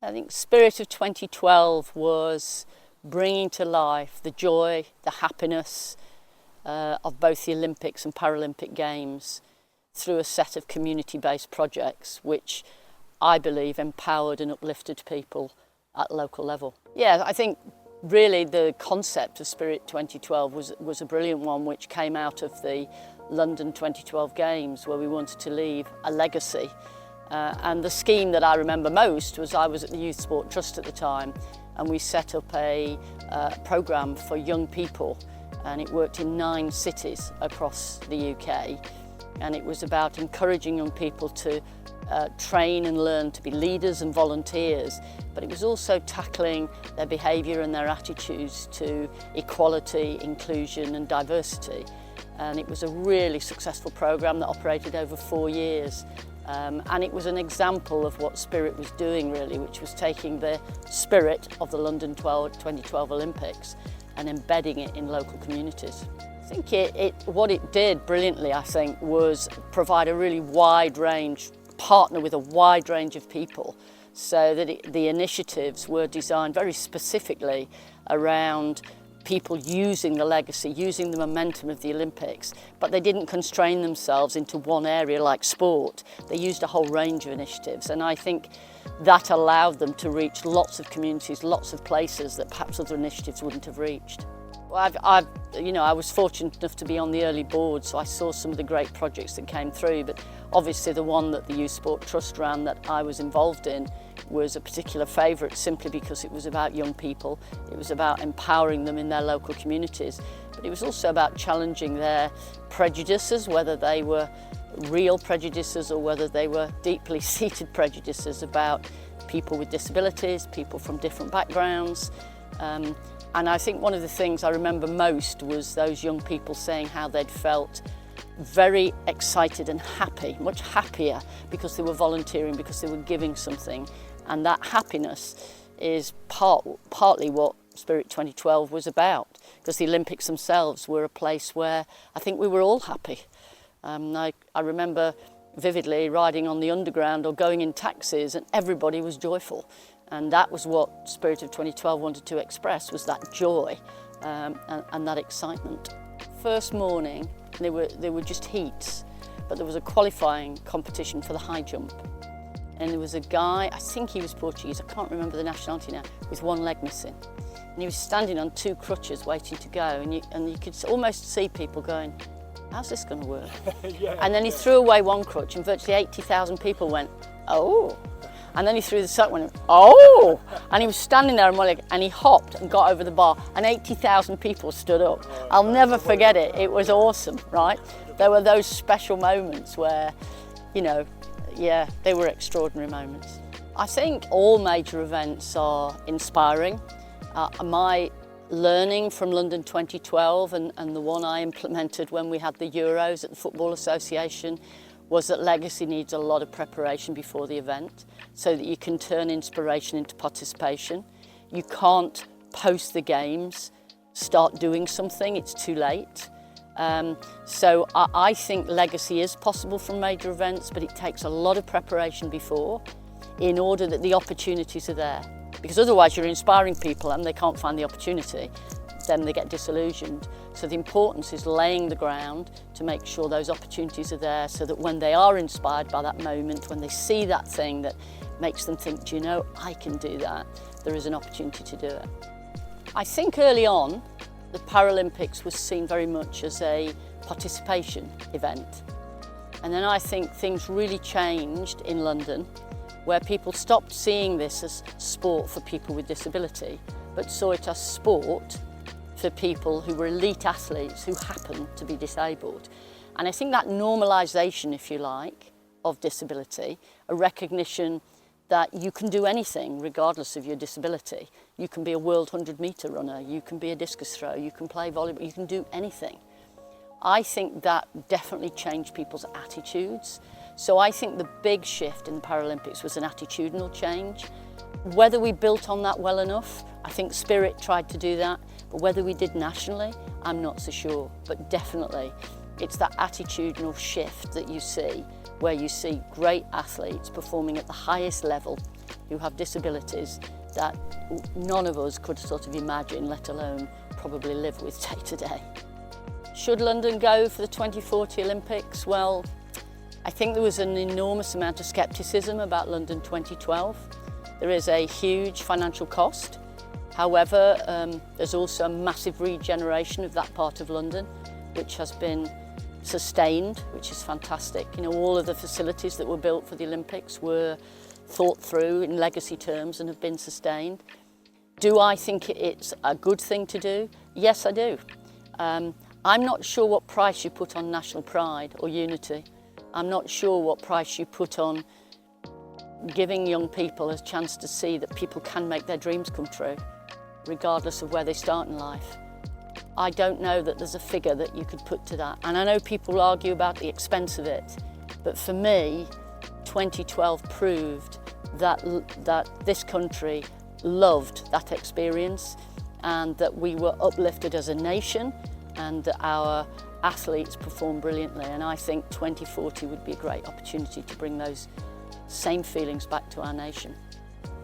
I think Spirit of 2012 was bringing to life the joy, the happiness of both the Olympics and Paralympic Games through a set of community-based projects which I believe empowered and uplifted people at local level. Yeah, I think really the concept of Spirit 2012 was a brilliant one which came out of the London 2012 Games, where we wanted to leave a legacy. And the scheme that I remember most was I was at the Youth Sport Trust at the time, and we set up a programme for young people, and it worked in 9 cities across the UK, and it was about encouraging young people to train and learn to be leaders and volunteers, but it was also tackling their behaviour and their attitudes to equality, inclusion and diversity. And it was a really successful programme that operated over 4 years. And it was an example of what Spirit was doing really, which was taking the spirit of the London 2012 Olympics and embedding it in local communities. I think what it did brilliantly, I think, was provide a really wide range, partner with a wide range of people, so that the initiatives were designed very specifically around people using the legacy, using the momentum of the Olympics, but they didn't constrain themselves into one area like sport. They used a whole range of initiatives, and I think that allowed them to reach lots of communities, lots of places that perhaps other initiatives wouldn't have reached. Well, I was fortunate enough to be on the early board, so I saw some of the great projects that came through, but obviously the one that the Youth Sport Trust ran that I was involved in was a particular favourite, simply because it was about young people, it was about empowering them in their local communities, but it was also about challenging their prejudices, whether they were real prejudices or whether they were deeply seated prejudices about people with disabilities, people from different backgrounds. And I think one of the things I remember most was those young people saying how they'd felt very excited and happy, much happier because they were volunteering, because they were giving something. And that happiness is partly what Spirit 2012 was about, because the Olympics themselves were a place where I think we were all happy. I remember vividly riding on the Underground or going in taxis, and everybody was joyful. And that was what Spirit of 2012 wanted to express, was that joy and that excitement. First morning, they were just heats, but there was a qualifying competition for the high jump. And there was a guy, I think he was Portuguese, I can't remember the nationality now, with one leg missing. And he was standing on 2 crutches waiting to go, and you could almost see people going, how's this going to work? Yeah, and then he threw away one crutch, and virtually 80,000 people went, oh. And then he threw the second one, oh! And he was standing there on one leg, and he hopped and got over the bar, and 80,000 people stood up. I'll never forget it. It was awesome, right? There were those special moments where, yeah, they were extraordinary moments. I think all major events are inspiring. My learning from London 2012 and the one I implemented when we had the Euros at the Football Association was that legacy needs a lot of preparation before the event so that you can turn inspiration into participation. You can't post the games, start doing something, it's too late. So I think legacy is possible from major events, but it takes a lot of preparation before in order that the opportunities are there. Because otherwise you're inspiring people and they can't find the opportunity, then they get disillusioned. So the importance is laying the ground to make sure those opportunities are there, so that when they are inspired by that moment, when they see that thing that makes them think, do you know, I can do that, there is an opportunity to do it. I think early on, the Paralympics was seen very much as a participation event. And then I think things really changed in London, where people stopped seeing this as sport for people with disability, but saw it as sport for people who were elite athletes who happened to be disabled. And I think that normalisation, if you like, of disability, a recognition that you can do anything regardless of your disability. You can be a world 100-metre runner, you can be a discus thrower, you can play volleyball, you can do anything. I think that definitely changed people's attitudes. So I think the big shift in the Paralympics was an attitudinal change. Whether we built on that well enough, I think Spirit tried to do that, but whether we did nationally, I'm not so sure. But definitely, it's that attitudinal shift that you see, where you see great athletes performing at the highest level who have disabilities that none of us could sort of imagine, let alone probably live with day to day. Should London go for the 2040 Olympics? Well, I think there was an enormous amount of scepticism about London 2012. There is a huge financial cost. However, there's also a massive regeneration of that part of London, which has been sustained, which is fantastic. You know, all of the facilities that were built for the Olympics were thought through in legacy terms and have been sustained. Do I think it's a good thing to do? Yes, I do. I'm not sure what price you put on national pride or unity. I'm not sure what price you put on giving young people a chance to see that people can make their dreams come true, regardless of where they start in life. I don't know that there's a figure that you could put to that. And I know people argue about the expense of it, but for me, 2012 proved that this country loved that experience and that we were uplifted as a nation and that our athletes performed brilliantly. And I think 2040 would be a great opportunity to bring those same feelings back to our nation.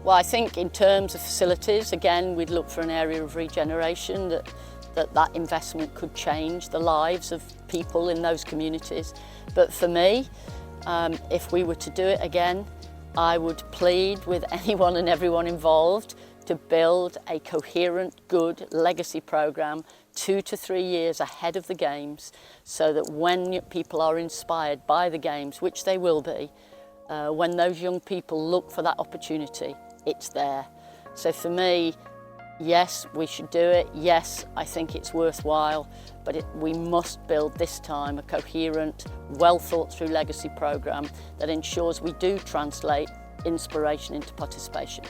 Well, I think in terms of facilities, again, we'd look for an area of regeneration that investment could change the lives of people in those communities. But for me, if we were to do it again, I would plead with anyone and everyone involved to build a coherent, good legacy programme 2 to 3 years ahead of the Games, so that when people are inspired by the Games, which they will be, when those young people look for that opportunity, it's there. So for me, yes, we should do it. Yes, I think it's worthwhile, but we must build this time a coherent, well thought through legacy programme that ensures we do translate inspiration into participation.